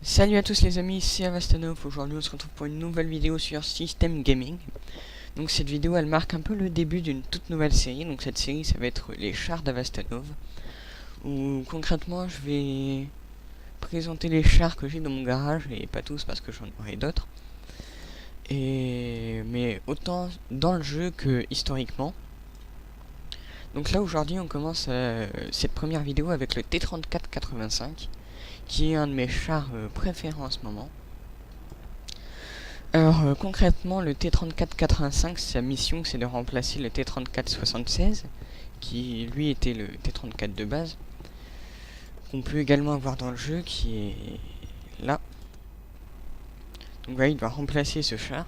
Salut à tous les amis, c'est Avastanov. Aujourd'hui on se retrouve pour une nouvelle vidéo sur System Gaming. Donc cette vidéo elle marque un peu le début d'une toute nouvelle série. Donc cette série ça va être les chars d'Avastanov, où concrètement je vais présenter les chars que j'ai dans mon garage, et pas tous parce que j'en aurai d'autres. Mais autant dans le jeu que historiquement. Donc là aujourd'hui on commence cette première vidéo avec le T3485, qui est un de mes chars préférés en ce moment. Alors concrètement, le T3485, sa mission c'est de remplacer le T3476, qui lui était le T34 de base, qu'on peut également avoir dans le jeu, qui est là. Donc voilà, il va remplacer ce char.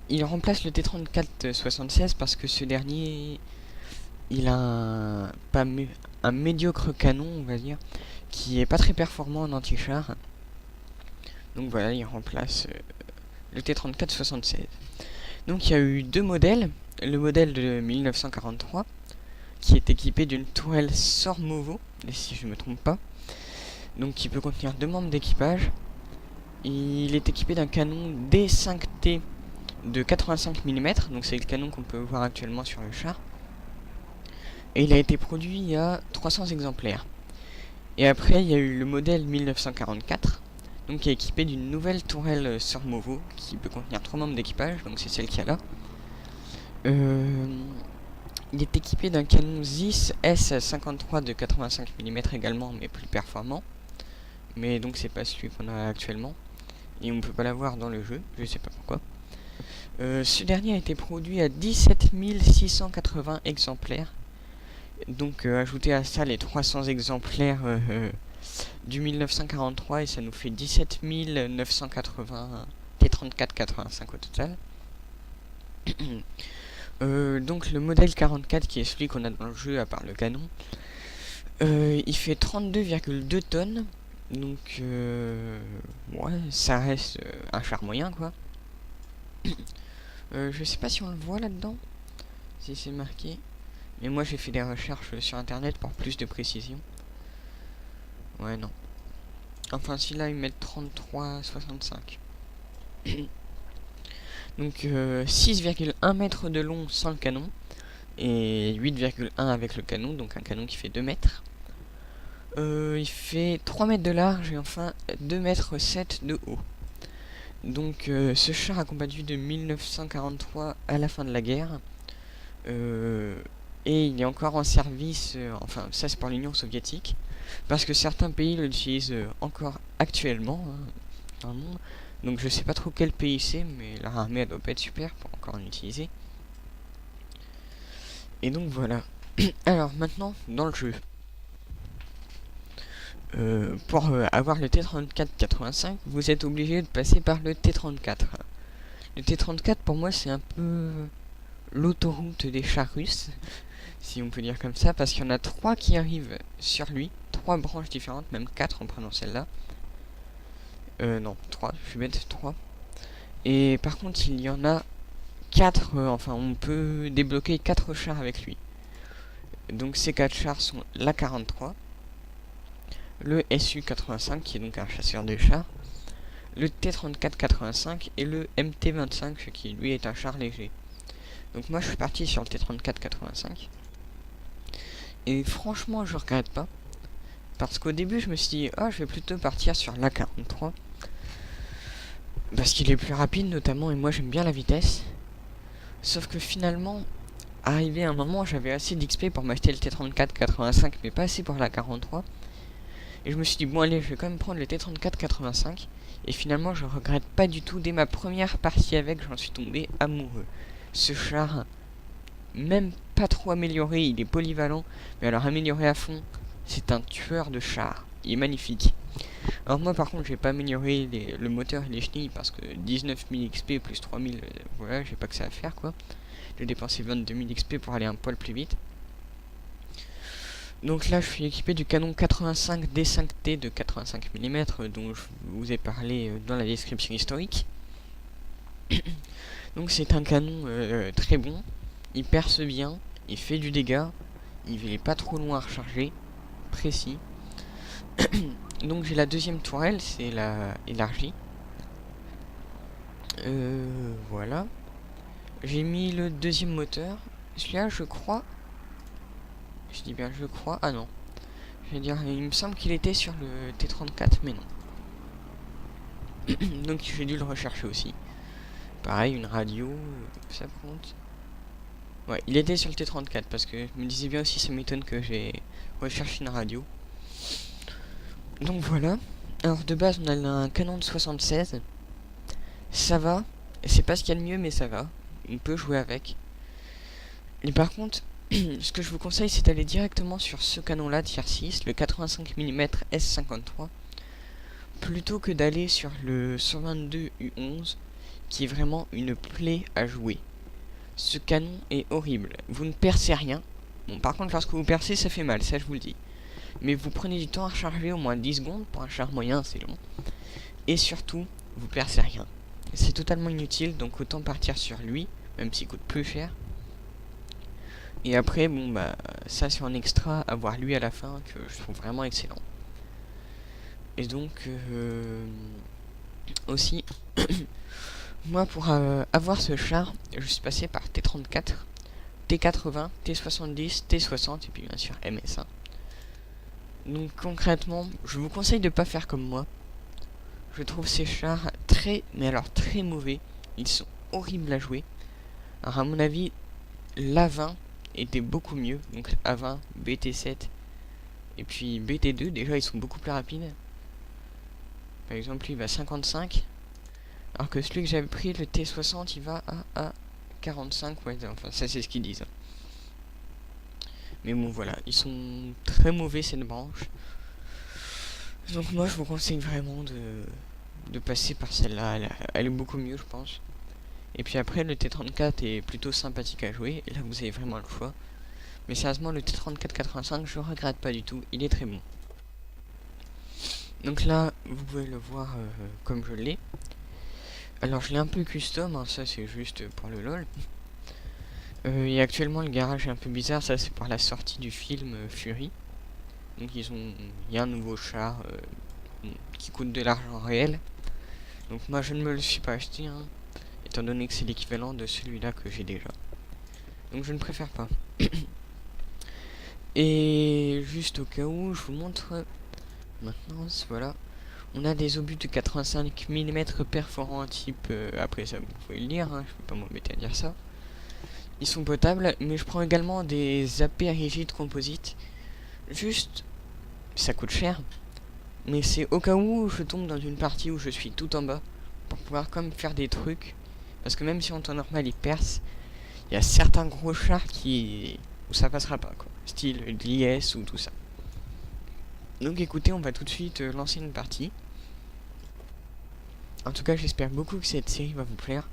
Il remplace le T3476 parce que ce dernier, il a un médiocre canon, on va dire, qui est pas très performant en anti-char. Donc voilà, il remplace le T3476. Donc il y a eu deux modèles. Le modèle de 1943, qui est équipé d'une tourelle Sormovo, si je ne me trompe pas, donc qui peut contenir deux membres d'équipage. Il est équipé d'un canon D5T de 85 mm, donc c'est le canon qu'on peut voir actuellement sur le char. Et il a été produit il y a 300 exemplaires. Et après, il y a eu le modèle 1944, donc qui est équipé d'une nouvelle tourelle Sormovo, qui peut contenir trois membres d'équipage, donc c'est celle qu'il y a là. Il est équipé d'un canon Zeiss S53 de 85 mm également, mais plus performant. Mais donc c'est pas celui qu'on a actuellement. Et on peut pas l'avoir dans le jeu, je sais pas pourquoi. Ce dernier a été produit à 17 680 exemplaires. Donc ajouter à ça les 300 exemplaires du 1943, et ça nous fait 17 980 T34-85 au total. Donc le modèle 44, qui est celui qu'on a dans le jeu à part le canon, il fait 32,2 tonnes. Donc ouais, ça reste un char moyen quoi. Je sais pas si on le voit là-dedans, si c'est marqué, mais moi j'ai fait des recherches sur internet pour plus de précision. Ouais, non. Enfin si, là ils mettent 33,65. Donc 6,1 mètres de long sans le canon, et 8,1 avec le canon, donc un canon qui fait 2 mètres. Il fait 3 mètres de large et enfin 2 mètres 7 de haut. Donc ce char a combattu de 1943 à la fin de la guerre. Et il est encore en service, enfin ça c'est pour l'Union soviétique, parce que certains pays l'utilisent encore actuellement dans le monde. Donc je sais pas trop quel pays c'est, mais leur armée elle doit pas être super pour encore en utiliser. Et donc voilà. Alors maintenant, dans le jeu. Pour avoir le T34-85, vous êtes obligé de passer par le T34. Le T34 pour moi c'est un peu l'autoroute des chars russes, si on peut dire comme ça, parce qu'il y en a 3 qui arrivent sur lui, 3 branches différentes, même 4 en prenant celle-là. Non, 3, je suis bête, 3. Et par contre il y en a 4, enfin on peut débloquer 4 chars avec lui. Donc ces 4 chars sont l'A43, le SU-85 qui est donc un chasseur de chars, le T34-85 et le MT-25 qui lui est un char léger. Donc moi je suis parti sur le T34-85. Et franchement je regrette pas. Parce qu'au début je me suis dit, je vais plutôt partir sur l'A43. Parce qu'il est plus rapide notamment, et moi j'aime bien la vitesse. Sauf que finalement, arrivé à un moment, j'avais assez d'XP pour m'acheter le T34-85, mais pas assez pour la 43. Et je me suis dit, bon allez, je vais quand même prendre le T34-85. Et finalement, je regrette pas du tout. Dès ma première partie avec, j'en suis tombé amoureux. Ce char, même pas trop amélioré, il est polyvalent. Mais alors amélioré à fond, c'est un tueur de char. Il est magnifique. Alors moi par contre, j'ai pas amélioré le moteur et les chenilles parce que 19 000 XP plus 3000, voilà, j'ai pas que ça à faire quoi. J'ai dépensé 22 000 XP pour aller un poil plus vite. Donc là je suis équipé du canon 85 D5T de 85 mm dont je vous ai parlé dans la description historique. Donc c'est un canon très bon, il perce bien, il fait du dégât, il est pas trop long à recharger, précis. Donc j'ai la deuxième tourelle, c'est la élargie. Voilà. J'ai mis le deuxième moteur. Celui-là, je crois. Je dis bien je crois. Ah non. Je vais dire, il me semble qu'il était sur le T34, mais non. Donc j'ai dû le rechercher aussi. Pareil, une radio, ça compte. Ouais, il était sur le T34 parce que je me disais bien aussi, ça m'étonne que j'ai recherché une radio. Donc voilà. Alors de base, on a un canon de 76. Ça va. C'est pas ce qu'il y a de mieux, mais ça va. On peut jouer avec. Et par contre, ce que je vous conseille, c'est d'aller directement sur ce canon-là, tier 6, le 85 mm S53, plutôt que d'aller sur le 122 U11, qui est vraiment une plaie à jouer. Ce canon est horrible. Vous ne percez rien. Bon, par contre, lorsque vous percez, ça fait mal, ça je vous le dis. Mais vous prenez du temps à recharger, au moins 10 secondes. Pour un char moyen, c'est long. Et surtout, vous percez rien. C'est totalement inutile, donc autant partir sur lui, même s'il coûte plus cher. Et après, bon bah, ça c'est en extra, avoir lui à la fin, que je trouve vraiment excellent. Et donc, aussi, moi pour avoir ce char, je suis passé par T34, T80, T70, T60 et puis bien sûr MS1. Donc concrètement, je vous conseille de pas faire comme moi. Je trouve ces chars très, mais alors très mauvais. Ils sont horribles à jouer. Alors à mon avis, l'A20 était beaucoup mieux. Donc A20, BT7 et puis BT2, déjà ils sont beaucoup plus rapides. Par exemple, lui il va à 55. Alors que celui que j'avais pris, le T60, il va à 45. Ouais, enfin ça c'est ce qu'ils disent. Mais bon voilà, ils sont très mauvais cette branche. Donc moi je vous conseille vraiment de passer par celle-là. Elle est beaucoup mieux je pense. Et puis après le T34 est plutôt sympathique à jouer. Et là vous avez vraiment le choix. Mais sérieusement le T34-85 je regrette pas du tout. Il est très bon. Donc là vous pouvez le voir comme je l'ai. Alors je l'ai un peu custom. Hein, ça c'est juste pour le lol. Et actuellement le garage est un peu bizarre. Ça c'est par la sortie du film Fury. Donc il y a un nouveau char qui coûte de l'argent réel. Donc moi je ne me le suis pas acheté, hein, étant donné que c'est l'équivalent de celui-là que j'ai déjà. Donc je ne préfère pas. Et juste au cas où, je vous montre maintenant, voilà. On a des obus de 85 mm perforants type, après ça vous pouvez le lire, hein, je peux pas m'embêter à dire ça. Ils sont potables, mais je prends également des AP rigides composites. Juste, ça coûte cher. Mais c'est au cas où je tombe dans une partie où je suis tout en bas, pour pouvoir comme faire des trucs. Parce que même si en temps normal il perce, il y a certains gros chars où ça passera pas quoi. Style l'IS ou tout ça. Donc écoutez, on va tout de suite lancer une partie. En tout cas j'espère beaucoup que cette série va vous plaire.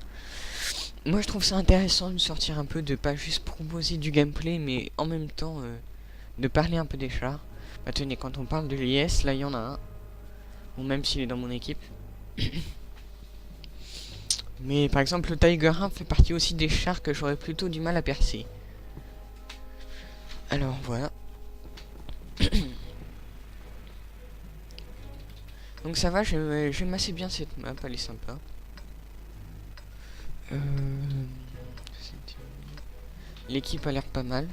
Moi je trouve ça intéressant de sortir un peu, de pas juste proposer du gameplay, mais en même temps de parler un peu des chars. Bah tenez, quand on parle de l'IS, là il y en a un. Bon, même s'il est dans mon équipe. Mais par exemple le Tiger 1 fait partie aussi des chars que j'aurais plutôt du mal à percer. Alors voilà. Donc ça va, j'aime assez bien cette map, elle est sympa. L'équipe a l'air pas mal.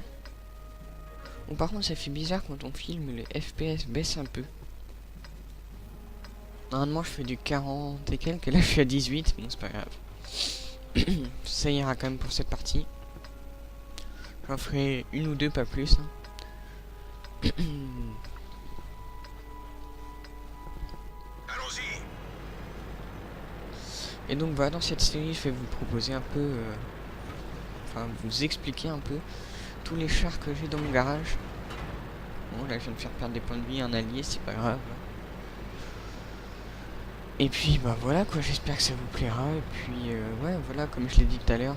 Bon par contre ça fait bizarre quand on filme, le FPS baisse un peu. Normalement je fais du 40 et quelques, et là je suis à 18, bon c'est pas grave. Ça ira quand même pour cette partie. J'en ferai une ou deux, pas plus. Hein. Allons-y. Et donc voilà, dans cette série je vais vous proposer un peu, enfin vous expliquer un peu tous les chars que j'ai dans mon garage. Bon là je viens de faire perdre des points de vie à un allié, c'est pas grave. Et puis bah voilà quoi, j'espère que ça vous plaira. Et puis ouais voilà, comme je l'ai dit tout à l'heure,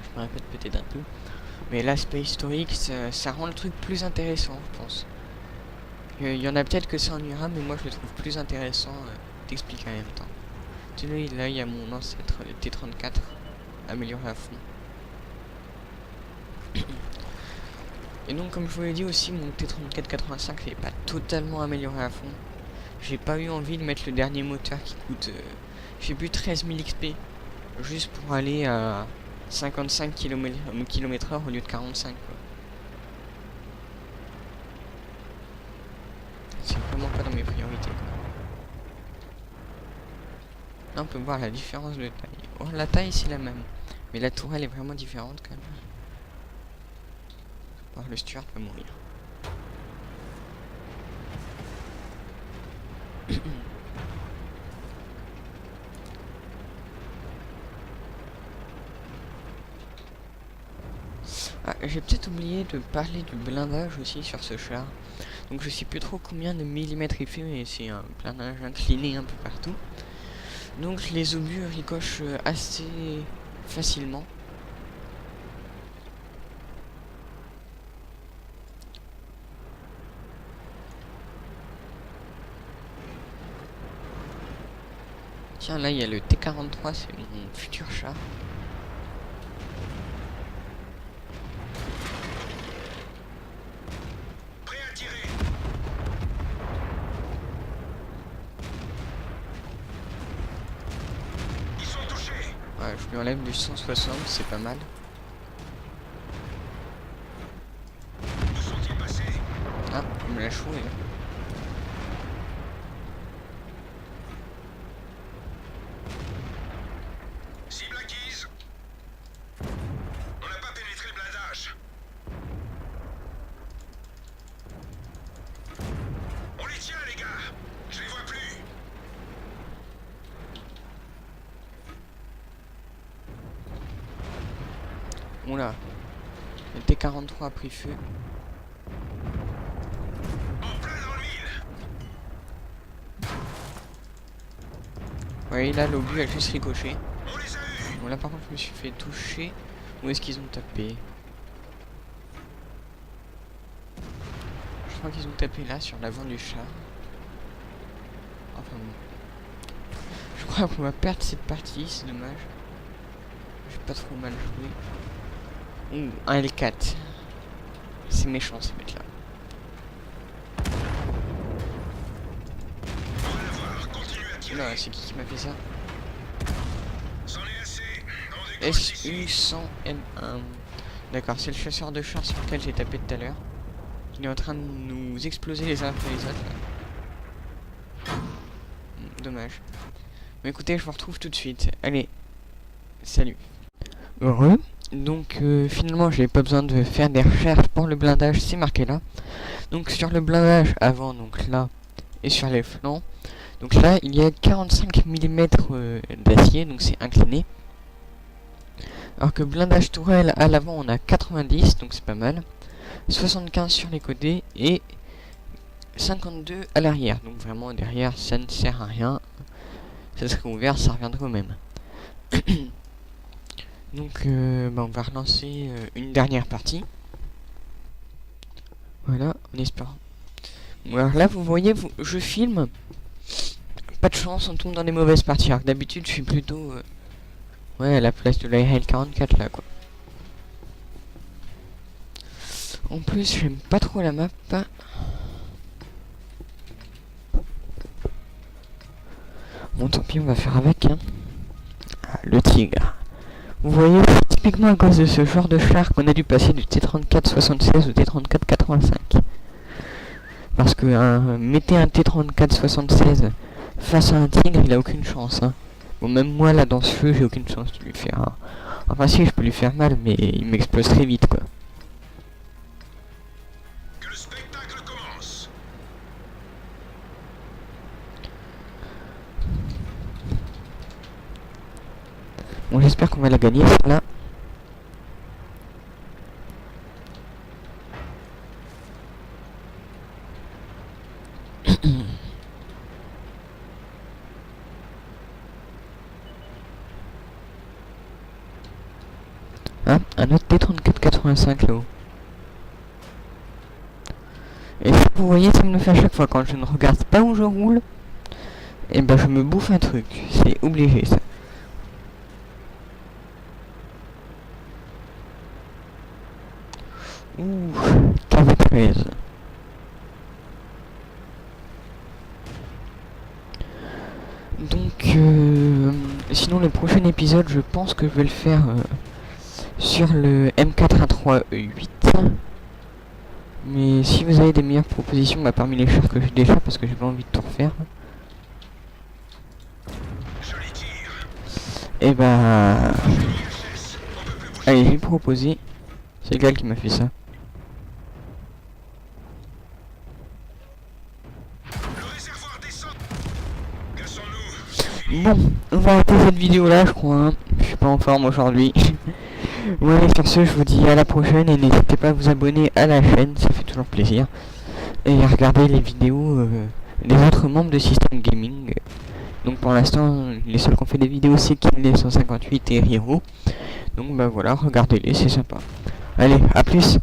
je me répète peut-être un peu, mais l'aspect historique ça rend le truc plus intéressant je pense. Il y en a peut-être que ça ennuiera, mais moi je le trouve plus intéressant d'expliquer en même temps. Tu vois, là il y a mon ancêtre, le T34, amélioré à fond. Et donc comme je vous l'ai dit aussi, mon T3485 n'est pas totalement amélioré à fond. J'ai pas eu envie de mettre le dernier moteur qui coûte, je sais plus, 13 000 XP. Juste pour aller à 55 km/h au lieu de 45 quoi. C'est vraiment pas dans mes priorités quoi. Là on peut voir la différence de taille. Oh, la taille c'est la même. Mais la tourelle est vraiment différente quand même. Oh, le Stuart va mourir. Ah, j'ai peut-être oublié de parler du blindage aussi sur ce char. Donc je sais plus trop combien de millimètres il fait, mais c'est un blindage incliné un peu partout. Donc les obus ricochent assez facilement. Tiens, là il y a le T43, c'est mon futur char. Prêt à tirer. Ils sont touchés. Ouais, je lui enlève du 160, c'est pas mal. Où sont-ils passés? Ah, il me l'a choué. Cible acquise. On n'a pas pénétré le blindage. On les tient, les gars. Je les vois plus. Oula, le T43 a pris feu. En plein dans le mille. Ouais, là l'obus a juste ricoché. On les a eus. Bon là par contre je me suis fait toucher. Où est-ce qu'ils ont tapé? Je crois qu'ils ont tapé là sur l'avant du char. Enfin bon. Je crois qu'on va perdre cette partie, c'est dommage. J'ai pas trop mal joué. Ouh, un L4. C'est méchant ces mecs là. On va l'avoir. Continue à tirer. Oula, c'est qui m'a fait ça? C'en est assez. On décolle d'ici. SU100M1. D'accord, c'est le chasseur de chars sur lequel j'ai tapé tout à l'heure. Il est en train de nous exploser les uns après les autres. Là. Dommage. Mais écoutez, je vous retrouve tout de suite. Allez, salut. Heureux. Donc finalement, j'ai pas besoin de faire des recherches pour le blindage, c'est marqué là. Donc sur le blindage avant, donc là, et sur les flancs. Donc là, il y a 45 mm d'acier, donc c'est incliné. Alors que blindage tourelle à l'avant, on a 90, donc c'est pas mal. 75 sur les côtés et 52 à l'arrière. Donc vraiment derrière ça ne sert à rien. Ça serait ouvert, ça reviendrait au même. Donc on va relancer une dernière partie. Voilà, en espérant. Bon, alors là vous voyez, je filme. Pas de chance, on tombe dans des mauvaises parties. Alors que d'habitude je suis plutôt ouais à la place de l'IRL 44 là quoi. En plus j'aime pas trop la map. Bon tant pis, on va faire avec hein. Ah, le tigre. Vous voyez, c'est typiquement à cause de ce genre de char qu'on a dû passer du T34-76 au T34-85. Parce que mettez un T34-76 face à un tigre, il a aucune chance hein. Bon même moi là dans ce feu j'ai aucune chance de lui faire enfin si je peux lui faire mal mais il m'explose très vite quoi. Que le spectacle commence. Bon j'espère qu'on va la gagner celle-là. Hein, un autre T34-85 là-haut. Et vous voyez, ça me le fait à chaque fois quand je ne regarde pas où je roule. Et ben je me bouffe un truc, c'est obligé ça. Ouh, 13. Donc, sinon le prochain épisode, je pense que je vais le faire sur le M4A3 8. Mais si vous avez des meilleures propositions, bah, parmi les chars que j'ai déjà, parce que j'ai pas envie de tout refaire. Et bah... allez, j'ai proposé. C'est le gars qui m'a fait ça. Bon, on va arrêter cette vidéo là, je crois. Hein. Je suis pas en forme aujourd'hui. Ouais, sur ce, je vous dis à la prochaine et n'hésitez pas à vous abonner à la chaîne, ça fait toujours plaisir. Et à regarder les vidéos des autres membres de System Gaming. Donc pour l'instant, les seuls qui ont fait des vidéos, c'est Kinley 158 et Hiro. Donc bah voilà, regardez-les, c'est sympa. Allez, à plus.